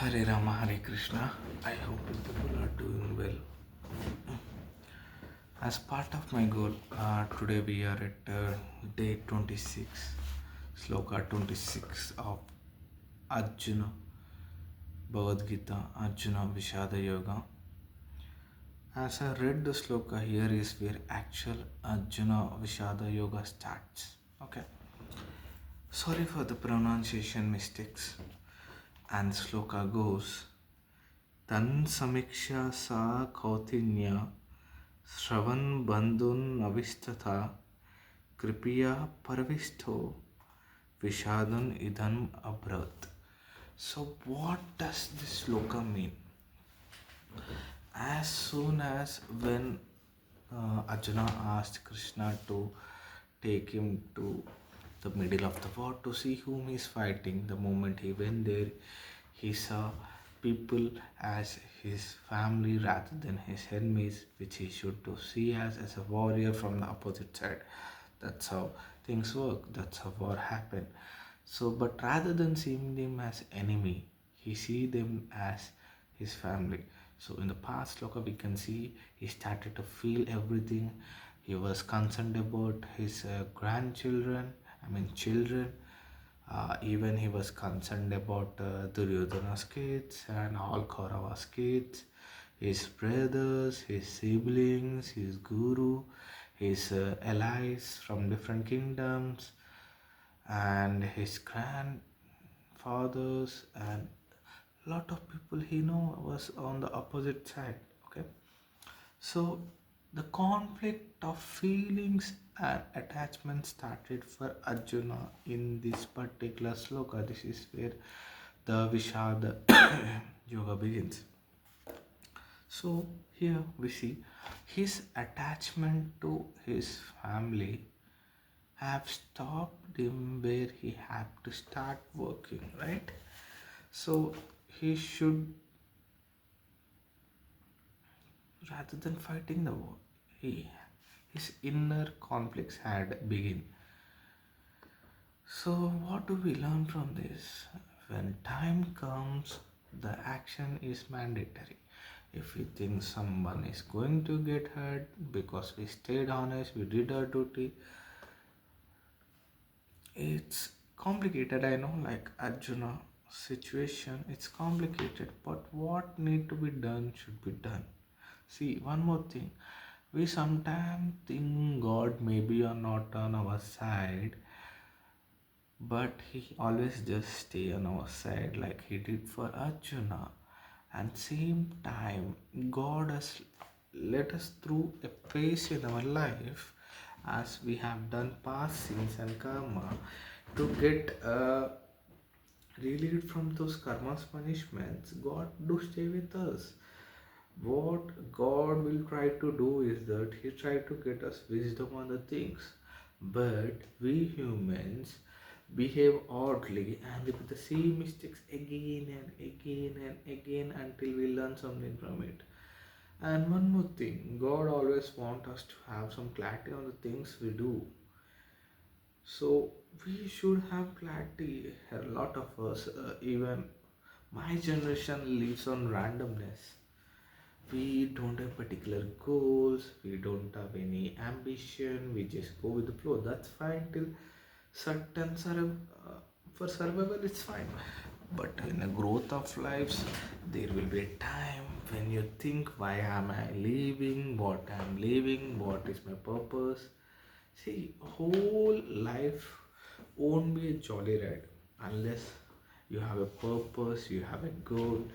Hare Rama, Hare Krishna. I hope you people are doing well. As part of my goal, today we are at day 26, sloka 26 of Arjuna, Bhagavad Gita, Arjuna Vishada Yoga. As I read the sloka, here is where actual Arjuna Vishada Yoga starts. Okay. Sorry for the pronunciation mistakes. And the sloka goes, Tan Samiksha Sa Kautinya Shravan Bandhun Avishtata Kripiya Parvisto Vishadan Idhan Abrat. So, what does this sloka mean? As soon as when Arjuna asked Krishna to take him to the middle of the war to see whom he's fighting, the moment he went there, he saw people as his family rather than his enemies, which he should to see as a warrior from the opposite side. That's how things work. That's how war happen. So, but rather than seeing them as enemy, he see them as his family. So in the past sloka we can see he started to feel everything. He was concerned about his grandchildren, children. Even he was concerned about Duryodhana's kids and all Kaurava's kids, his brothers, his siblings, his guru, his allies from different kingdoms, and his grandfathers, and lot of people he know was on the opposite side. Okay, so the conflict of feelings and attachment started for Arjuna in this particular sloka. This is where the Vishada yoga begins. So here we see his attachment to his family have stopped him where he had to start working, right? So he should, rather than fighting the war, his inner conflicts had begun. So what do we learn from this? When time comes, the action is mandatory. If we think someone is going to get hurt because we stayed honest, we did our duty, it's complicated. I know, like Arjuna situation, it's complicated, but what need to be done should be done. See, one more thing, we sometimes think God may be or not on our side, but he always just stay on our side like he did for Arjuna. And same time, God has led us through a phase in our life as we have done past sins and karma to get relieved from those karma's punishments. God do stay with us. What God will try to do is that He try to get us wisdom on the things, but we humans behave oddly and repeat the same mistakes again and again and again until we learn something from it. And one more thing, God always wants us to have some clarity on the things we do. So we should have clarity. A lot of us, even my generation, lives on randomness. We don't have particular goals, we don't have any ambition, we just go with the flow. That's fine till certain for survival, it's fine. But in the growth of lives, there will be a time when you think, why am I living, what I'm living, what is my purpose. See, whole life won't be a jolly ride unless you have a purpose, you have a goal,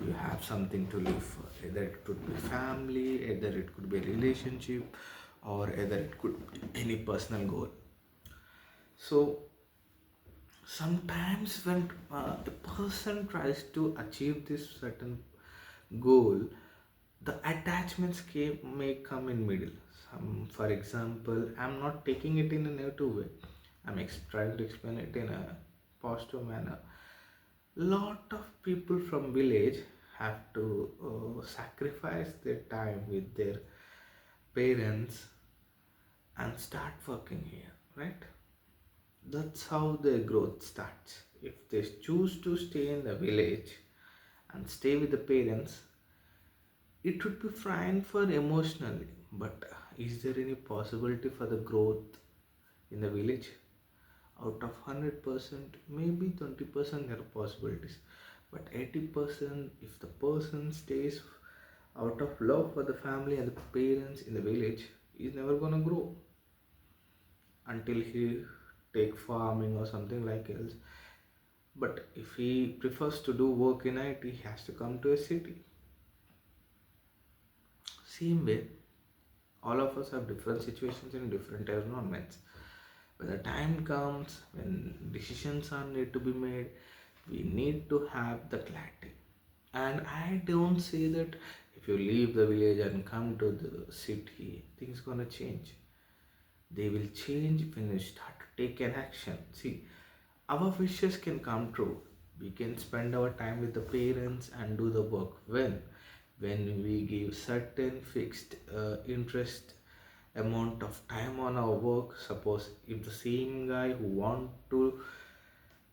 you have something to live for. Either it could be family, either it could be a relationship, or either it could be any personal goal. So sometimes when the person tries to achieve this certain goal, the attachments may come in middle. For example, I'm not taking it in a negative way. Trying to explain it in a positive manner. Lot of people from village have to sacrifice their time with their parents and start working here, right? That's how their growth starts. If they choose to stay in the village and stay with the parents, it would be fine for emotionally. But is there any possibility for the growth in the village? Out of 100%, maybe 20% there are possibilities. But 80%, if the person stays out of love for the family and the parents in the village, he's never gonna grow until he take farming or something like else. But if he prefers to do work in IT, he has to come to a city. Same way, all of us have different situations in different environments. When the time comes, when decisions are need to be made, we need to have the clarity. And I don't say that if you leave the village and come to the city, things gonna change. They will change when you start to take an action. See, our wishes can come true. We can spend our time with the parents and do the work when we give certain fixed interest amount of time on our work. Suppose if the same guy who want to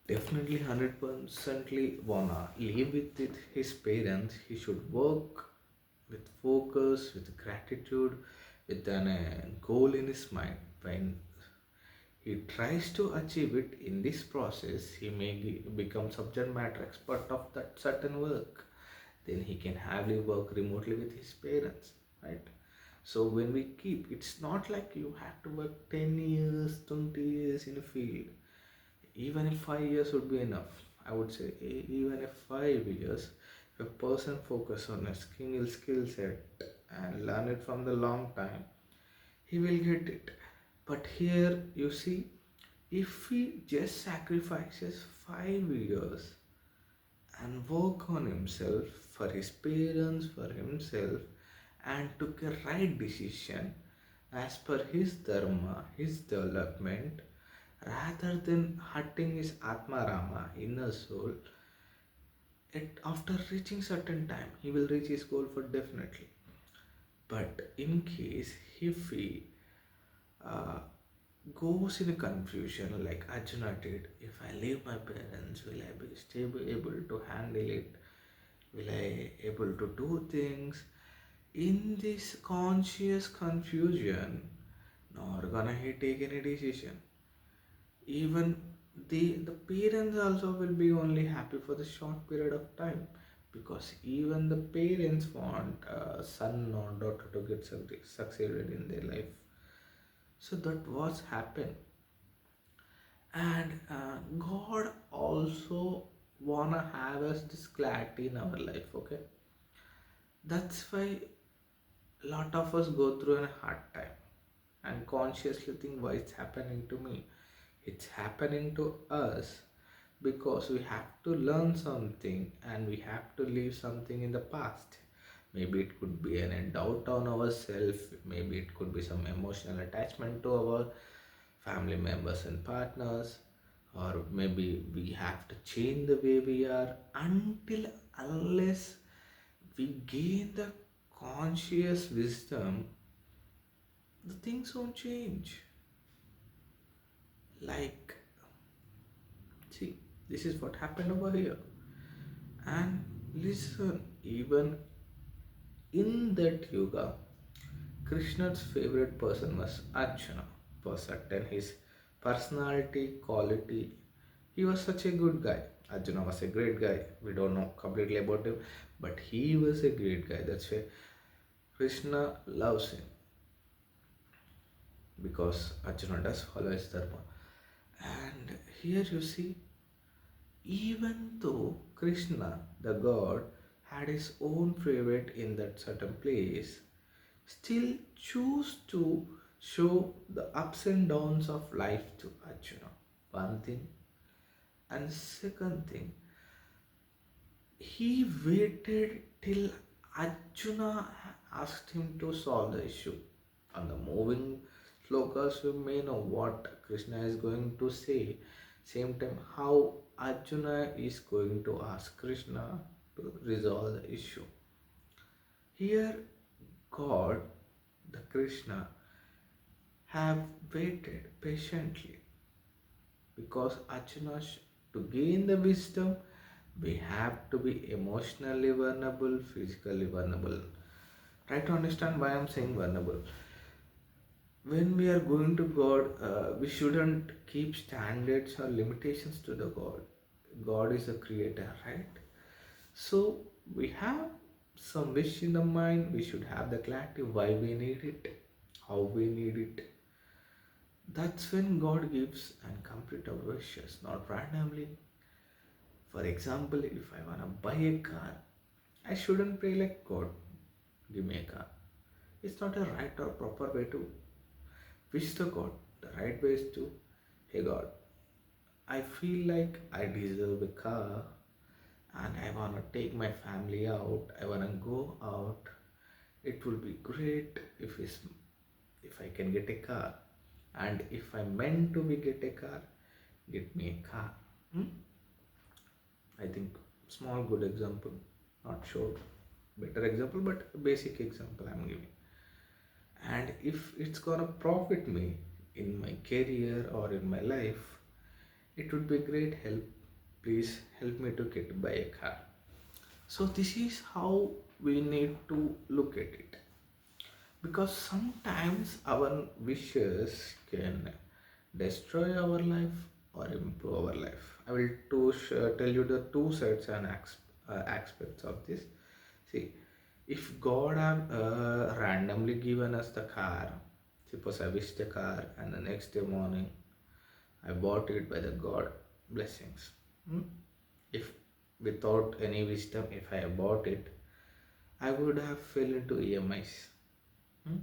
definitely 100%ly wanna live with it, his parents, he should work with focus, with gratitude, with an goal in his mind. When he tries to achieve it in this process, he may become subject matter expert of that certain work. Then he can hardly work remotely with his parents, right? So when we keep, it's not like you have to work 10 years, 20 years in a field. Even if 5 years would be enough, I would say, even if 5 years, if a person focus on a skill set and learn it from the long time, he will get it. But here you see, if he just sacrifices 5 years and work on himself, for his parents, for himself, and took a right decision as per his dharma, his development, rather than hurting his Atma Rama, inner soul, after reaching certain time, he will reach his goal for definitely. But in case if he uh, goes in a confusion like Arjuna did, if I leave my parents, will I be stable, able to handle it? Will I able to do things? In this conscious confusion, nor gonna he take any decision. Even the parents also will be only happy for the short period of time, because even the parents want a son or daughter to get succeeded in their life. So that was happen. And God also wanna have us this clarity in our life. Okay, that's why a lot of us go through a hard time and consciously think why it's happening to me. It's happening to us because we have to learn something and we have to leave something in the past. Maybe it could be a doubt on ourselves, maybe it could be some emotional attachment to our family members and partners, or maybe we have to change the way we are. Until unless we gain the conscious wisdom, the things won't change. Like, see, this is what happened over here. And listen, even in that yuga, Krishna's favorite person was Arjuna. For certain his personality, quality, he was such a good guy. Arjuna was a great guy. We don't know completely about him, but he was a great guy. That's why Krishna loves him, because Arjuna does follow his dharma. And here you see, even though Krishna, the god, had his own favorite in that certain place, still choose to show the ups and downs of life to Arjuna. One thing. And second thing, he waited till Arjuna asked him to solve the issue. On the moving slokas, you may know what Krishna is going to say. Same time, how Arjuna is going to ask Krishna to resolve the issue. Here, God, the Krishna, have waited patiently because Arjuna, to gain the wisdom, We have to be emotionally vulnerable, physically vulnerable. Try to understand why I'm saying vulnerable. When we are going to God, we shouldn't keep standards or limitations to the God. God is a creator, right? So we have some wish in the mind. We should have the clarity why we need it, how we need it. That's when God gives and complete our wishes, not randomly. For example, if I wanna buy a car, I shouldn't pray like God, give me a car. It's not a right or proper way to wish the God. The right way is to, hey God, I feel like I deserve a car and I wanna take my family out. I wanna go out. It will be great if I can get a car, and if I meant to be get a car, get me a car. Hmm? I think small good example, not sure better example, but basic example I'm giving. And if it's gonna profit me in my career or in my life, it would be great help. Please help me to get buy a car. So this is how we need to look at it, because sometimes our wishes can destroy our life or improve our life. I will tell you the two sides and aspects of this. See, if God have randomly given us the car, suppose I wish the car and the next day morning I bought it by the God blessings. Hmm? If without any wisdom, if I bought it, I would have fell into EMIs. Hmm?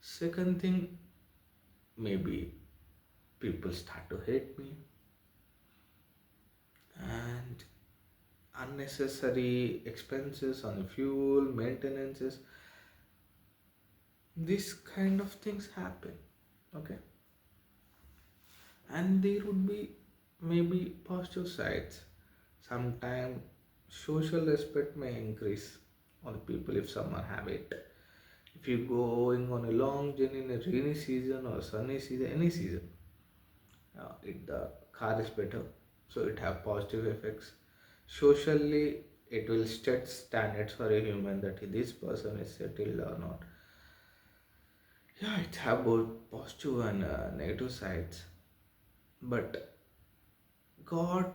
Second thing, maybe people start to hate me, and unnecessary expenses on fuel, maintenances, these kind of things happen. Okay, and there would be maybe positive sides. Sometimes social respect may increase on the people if someone have it. If you going on a long journey in a rainy season or sunny season, any season, the car is better, so it have positive effects. Socially, it will set standards for a human that this person is settled or not. Yeah, it have both positive and negative sides. But God,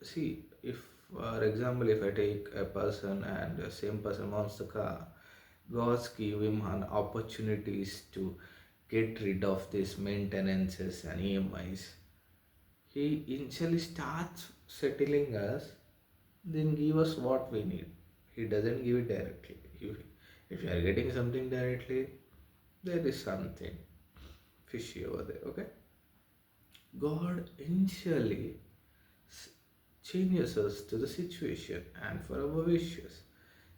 see, if for example, if I take a person and the same person wants the car, God's give him an opportunities to get rid of these maintenances and EMIs. He initially starts settling us, then give us what we need. He doesn't give it directly. If you are getting something directly, there is something fishy over there. Okay, God initially changes us to the situation and for our wishes.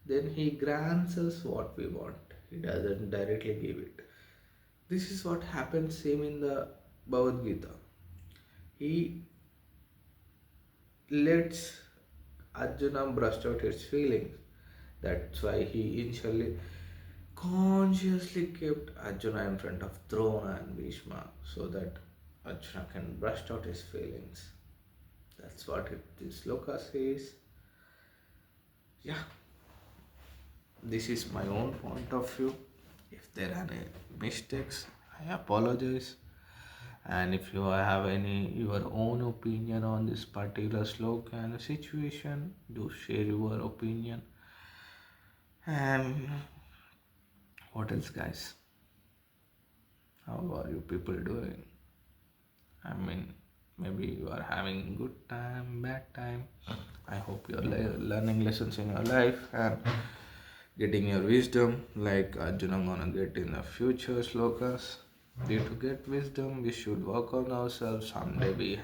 Then He grants us what we want. He doesn't directly give it. This is what happens same in the Bhagavad Gita. He lets Arjuna brushed out his feelings. That's why he initially consciously kept Arjuna in front of Drona and Bhishma so that Arjuna can brush out his feelings. That's what this sloka says. Yeah, this is my own point of view. If there are any mistakes, I apologize. And if you have any your own opinion on this particular sloka and situation, do share your opinion. And what else, guys? How are you people doing? I mean, maybe you are having good time, bad time. I hope you are learning lessons in your life and getting your wisdom like Arjuna gonna get in the future slokas. Due to get wisdom, we should work on ourselves. Someday we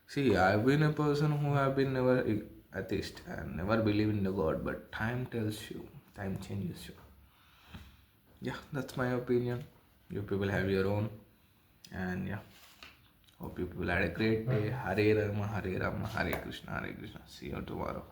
see. I've been a person who have been never atheist and never believe in the God, but time tells you, time changes you. Yeah, that's my opinion. You people have your own, and yeah. Hope you people had a great day. Hare Rama, Hare Rama, Hare Krishna, Hare Krishna. See you tomorrow.